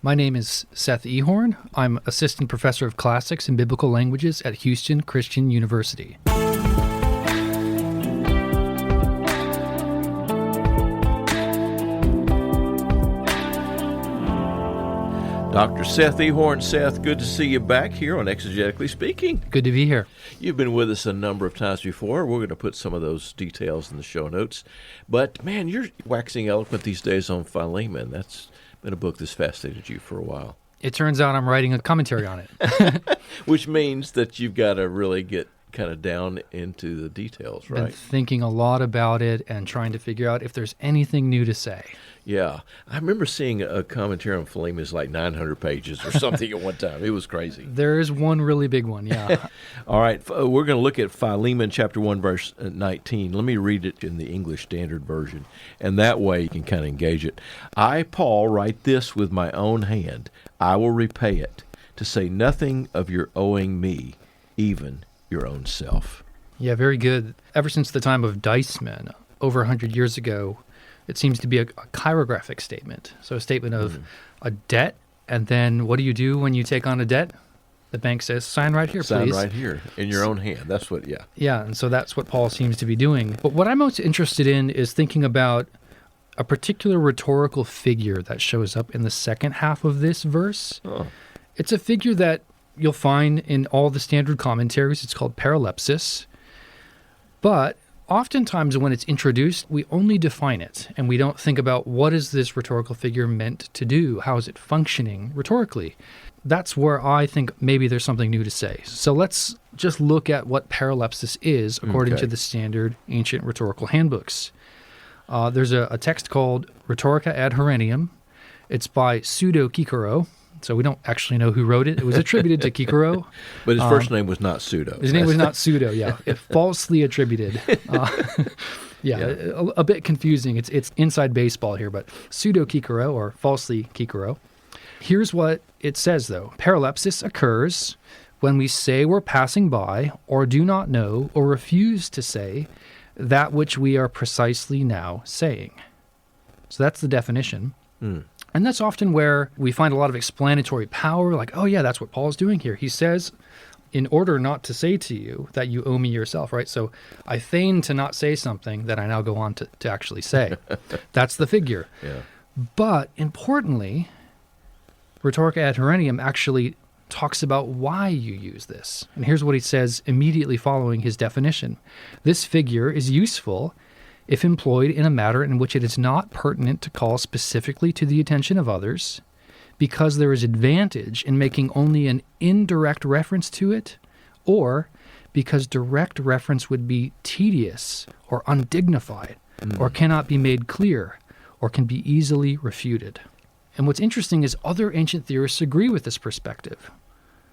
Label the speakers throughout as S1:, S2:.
S1: My name is Seth Ehorn. I'm Assistant Professor of Classics and Biblical Languages at Houston Christian University.
S2: Dr. Seth Ehorn. Seth, good to see you back here on Exegetically Speaking.
S1: Good to be here.
S2: You've been with us a number of times before. We're going to put some of those details in the show notes. But, man, you're waxing eloquent these days on Philemon. That's been a book that's fascinated you for a while.
S1: It turns out I'm writing a commentary on it.
S2: Which means that you've got to really get kind of down into the details, right?
S1: Been thinking a lot about it and trying to figure out if there's anything new to say.
S2: Yeah. I remember seeing a commentary on Philemon is like 900 pages or something at one time. It was crazy.
S1: There is one really big one, yeah.
S2: All right. We're going to look at Philemon chapter 1, verse 19. Let me read it in the English Standard Version, and that way you can kind of engage it. I, Paul, write this with my own hand. I will repay it, to say nothing of your owing me, even your own self.
S1: Yeah, very good. Ever since the time of Deisman, over 100 years ago, it seems to be a chirographic statement. So a statement of a debt, and then what do you do when you take on a debt? The bank says, sign right here, please.
S2: Sign right here, in your own hand. That's what, yeah.
S1: Yeah, and so that's what Paul seems to be doing. But what I'm most interested in is thinking about a particular rhetorical figure that shows up in the second half of this verse.
S2: Oh.
S1: It's a figure that you'll find in all the standard commentaries. It's called paralipsis. But oftentimes when it's introduced, we only define it, and we don't think about what is this rhetorical figure meant to do? How is it functioning rhetorically? That's where I think maybe there's something new to say. So let's just look at what paralipsis is according to the standard ancient rhetorical handbooks. There's a text called Rhetorica ad Herennium. It's by Pseudo-Cicero. So we don't actually know who wrote it. It was attributed to Cicero.
S2: But his first name was not Pseudo.
S1: His name was not Pseudo, yeah. It falsely attributed. A bit confusing. It's inside baseball here, but Pseudo-Cicero or falsely Cicero. Here's what it says, though. Paralipsis occurs when we say we're passing by or do not know or refuse to say that which we are precisely now saying. So that's the definition. And that's often where we find a lot of explanatory power, like, oh yeah, that's what Paul's doing here. He says, in order not to say to you that you owe me yourself, right? So I feign to not say something that I now go on to actually say. That's the figure.
S2: Yeah.
S1: But importantly, Rhetorica ad Herennium actually talks about why you use this. And here's what he says immediately following his definition. This figure is useful if employed in a matter in which it is not pertinent to call specifically to the attention of others, because there is advantage in making only an indirect reference to it, or because direct reference would be tedious or undignified, or cannot be made clear, or can be easily refuted. And what's interesting is other ancient theorists agree with this perspective.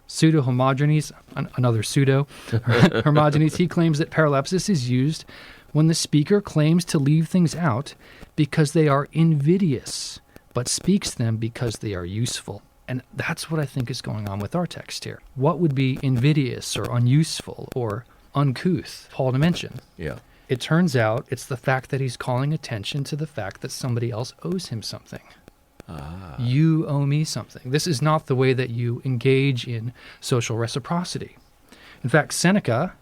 S1: Pseudo-Hermogenes, another pseudo, Hermogenes, he claims that paralipsis is used when the speaker claims to leave things out because they are invidious, but speaks them because they are useful. And that's what I think is going on with our text here. What would be invidious or unuseful or uncouth, Paul to mention?
S2: Yeah.
S1: It turns out it's the fact that he's calling attention to the fact that somebody else owes him something. You owe me something. This is not the way that you engage in social reciprocity. In fact, Seneca,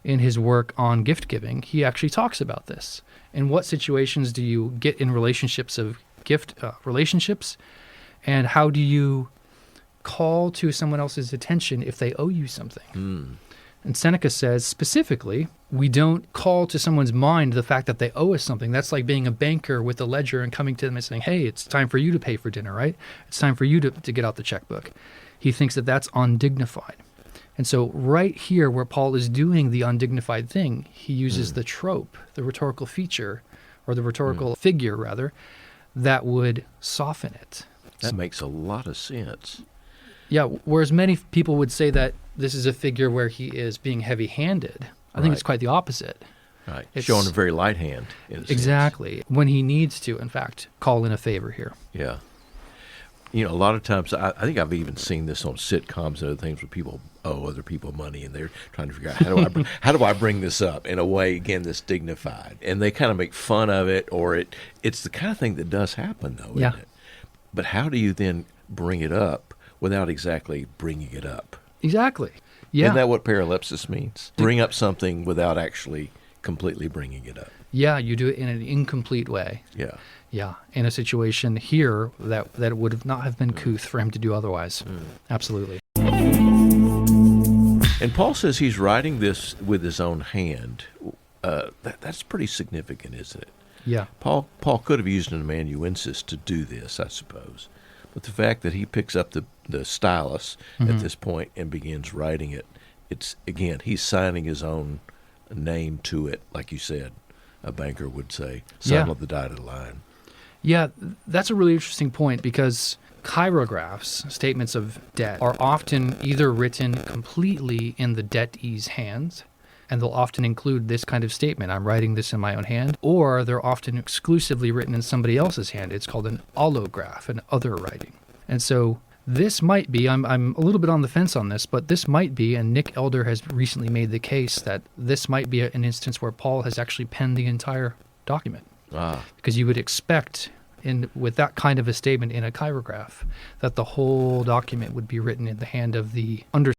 S1: in his work on gift giving, he actually talks about this. In what situations do you get in relationships of gift relationships, and how do you call to someone else's attention if they owe you something? And Seneca says, specifically, we don't call to someone's mind the fact that they owe us something. That's like being a banker with a ledger and coming to them and saying, hey, it's time for you to pay for dinner, right? It's time for you to get out the checkbook. He thinks that that's undignified. And so right here where Paul is doing the undignified thing, he uses the trope, the rhetorical feature, or the rhetorical figure, rather, that would soften it.
S2: That makes a lot of sense.
S1: Yeah, whereas many people would say that this is a figure where he is being heavy-handed. I think it's quite the opposite.
S2: Right, it's showing a very light hand.
S1: Exactly, when he needs to, in fact, call in a favor here.
S2: Yeah. You know, a lot of times, I think I've even seen this on sitcoms and other things where people owe other people money, and they're trying to figure out, how do I bring this up in a way, again, that's dignified? And they kind of make fun of it, or it's the kind of thing that does happen, though, isn't it? But how do you then bring it up without exactly bringing it up.
S1: Exactly. Yeah.
S2: Isn't that what paralipsis means? Bring up something without actually completely bringing it up.
S1: Yeah, you do it in an incomplete way.
S2: Yeah.
S1: Yeah, in a situation here that would have not have been couth for him to do otherwise. Absolutely.
S2: And Paul says he's writing this with his own hand. That's pretty significant, isn't it?
S1: Yeah.
S2: Paul could have used an amanuensis to do this, I suppose. But the fact that he picks up the stylus at this point and begins writing it, it's, again, he's signing his own name to it, like you said, a banker would say, sign of the dotted line.
S1: Yeah, that's a really interesting point because chirographs, statements of debt, are often either written completely in the debtee's hands, and they'll often include this kind of statement, I'm writing this in my own hand, or they're often exclusively written in somebody else's hand. It's called an allograph, an other writing. And so this might be, I'm a little bit on the fence on this, but this might be, and Nick Elder has recently made the case that this might be an instance where Paul has actually penned the entire document. Because you would expect, with that kind of a statement in a chirograph, that the whole document would be written in the hand of the undersigned.